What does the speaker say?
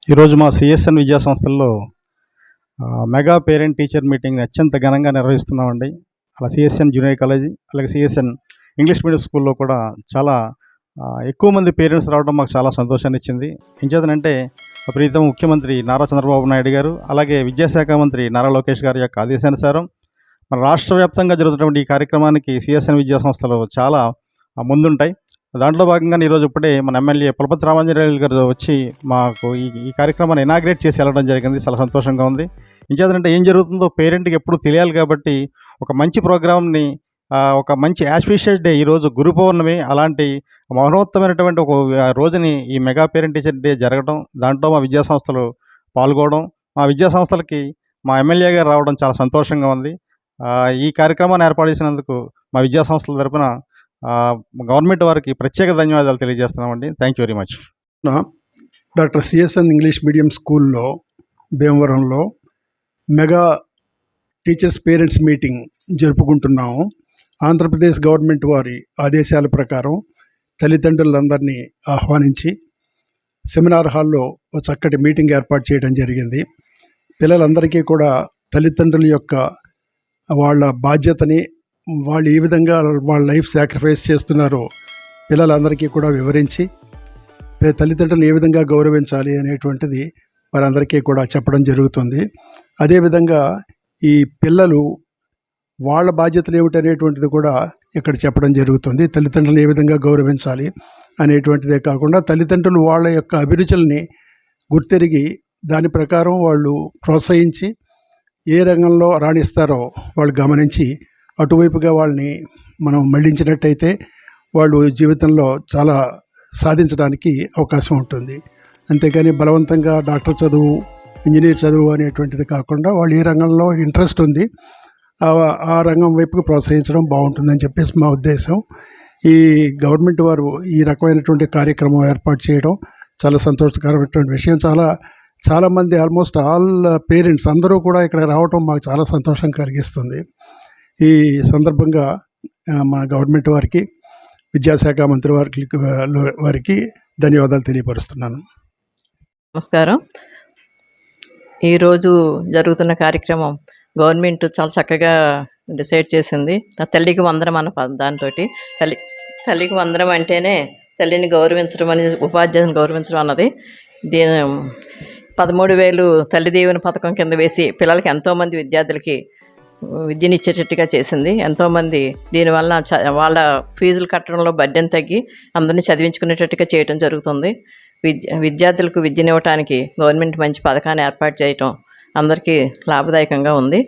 ఈరోజు మా సిఎస్ఎన్ విద్యా సంస్థల్లో మెగా పేరెంట్ టీచర్ మీటింగ్ని అత్యంత ఘనంగా నిర్వహిస్తున్నామండి. అలా సిఎస్ఎన్ జూనియర్ కాలేజీ, అలాగే సిఎస్ఎన్ ఇంగ్లీష్ మీడియం స్కూల్లో కూడా చాలా ఎక్కువ మంది పేరెంట్స్ రావడం మాకు చాలా సంతోషాన్ని ఇచ్చింది. ఏం చేతనంటే ప్రీతం ముఖ్యమంత్రి నారా చంద్రబాబు నాయుడు గారు, అలాగే విద్యాశాఖ మంత్రి నారా లోకేష్ గారి యొక్క ఆదేశానుసారం మన రాష్ట్ర వ్యాప్తంగా జరుగుతున్నటువంటి ఈ కార్యక్రమానికి సిఎస్ఎన్ విద్యా సంస్థలు చాలా ముందుంటాయి. దాంట్లో భాగంగా ఈరోజు ఇప్పుడే మన ఎమ్మెల్యే పులపతి రామాంజనేయులు గారు వచ్చి మాకు ఈ కార్యక్రమాన్ని ఇనాగ్రేట్ చేసి వెళ్ళడం జరిగింది. చాలా సంతోషంగా ఉంది. ఇంచేతంటే ఏం జరుగుతుందో పేరెంట్కి ఎప్పుడు తెలియాలి కాబట్టి ఒక మంచి ప్రోగ్రామ్ని, ఒక మంచి ఆస్పిషియస్ డే, ఈరోజు గురు పౌర్ణమి, అలాంటి మహోన్నతమైనటువంటి ఒక రోజుని ఈ మెగా పేరెంట్ టీచర్ డే జరగడం, దాంట్లో మా విద్యా సంస్థలు పాల్గొనడం, మా విద్యా సంస్థలకి మా ఎమ్మెల్యే గారు రావడం చాలా సంతోషంగా ఉంది. ఈ కార్యక్రమాన్ని ఏర్పాటు చేసినందుకు మా విద్యా సంస్థల తరపున గవర్నమెంట్ వారికి ప్రత్యేక ధన్యవాదాలు తెలియజేస్తున్నామండి. Thank you very much. Doctor CSN English medium స్కూల్లో భీమవరంలో మెగా టీచర్స్ పేరెంట్స్ మీటింగ్ జరుపుకుంటున్నాము. ఆంధ్రప్రదేశ్ గవర్నమెంట్ వారి ఆదేశాల ప్రకారం తల్లిదండ్రులందరినీ ఆహ్వానించి సెమినార్ హాల్లో ఒక చక్కటి మీటింగ్ ఏర్పాటు చేయడం జరిగింది. పిల్లలందరికీ కూడా తల్లిదండ్రుల యొక్క వాళ్ళ బాధ్యతని, వాళ్ళు ఏ విధంగా వాళ్ళ లైఫ్ సాక్రిఫైస్ చేస్తున్నారో పిల్లలందరికీ కూడా వివరించి తల్లిదండ్రులను ఏ విధంగా గౌరవించాలి అనేటువంటిది వారందరికీ కూడా చెప్పడం జరుగుతుంది. అదేవిధంగా ఈ పిల్లలు వాళ్ళ బాధ్యతలు ఏమిటనేటువంటిది కూడా ఇక్కడ చెప్పడం జరుగుతుంది. తల్లిదండ్రులను ఏ విధంగా గౌరవించాలి అనేటువంటిదే కాకుండా తల్లిదండ్రులు వాళ్ళ యొక్క అభిరుచుల్ని గుర్తెరిగి దాని ప్రకారం వాళ్ళు ప్రోత్సహించి ఏ రంగంలో రాణిస్తారో వాళ్ళు గమనించి అటువైపుగా వాళ్ళని మనం మళ్లించినట్టయితే వాళ్ళు జీవితంలో చాలా సాధించడానికి అవకాశం ఉంటుంది. అంతేకాని బలవంతంగా డాక్టర్ చదువు, ఇంజనీర్ చదువు అనేటువంటిది కాకుండా వాళ్ళు ఏ రంగంలో ఇంట్రెస్ట్ ఉంది ఆ రంగం వైపుకి ప్రోత్సహించడం బాగుంటుందని చెప్పేసి మా ఉద్దేశం. ఈ గవర్నమెంట్ వారు ఈ రకమైనటువంటి కార్యక్రమం ఏర్పాటు చేయడం చాలా సంతోషకరమైనటువంటి విషయం. చాలామంది ఆల్మోస్ట్ ఆల్ పేరెంట్స్ అందరూ కూడా ఇక్కడ రావడం మాకు చాలా సంతోషం కలిగిస్తుంది. ఈ సందర్భంగా మా గవర్నమెంట్ వారికి, విద్యాశాఖ మంత్రి వారికి ధన్యవాదాలు తెలియపరుస్తున్నాను. నమస్కారం. ఈరోజు జరుగుతున్న కార్యక్రమం గవర్నమెంట్ చాలా చక్కగా డిసైడ్ చేసింది. తల్లికి వందనం అన్న దాంతో తల్లికి వందనం అంటేనే తల్లిని గౌరవించడం అని, ఉపాధ్యాయుని గౌరవించడం అన్నది. దీని 13,000 తల్లి దీవెన పథకం కింద వేసి పిల్లలకి ఎంతోమంది విద్యార్థులకి విద్యనిచ్చేటట్టుగా చేసింది. ఎంతోమంది దీనివల్ల వాళ్ళ ఫీజులు కట్టడంలో బడ్డెన్ తగ్గి అందరినీ చదివించుకునేటట్టుగా చేయడం జరుగుతుంది. విద్యార్థులకు విద్యనివ్వటానికి గవర్నమెంట్ మంచి పథకాన్ని ఏర్పాటు చేయటం అందరికీ లాభదాయకంగా ఉంది.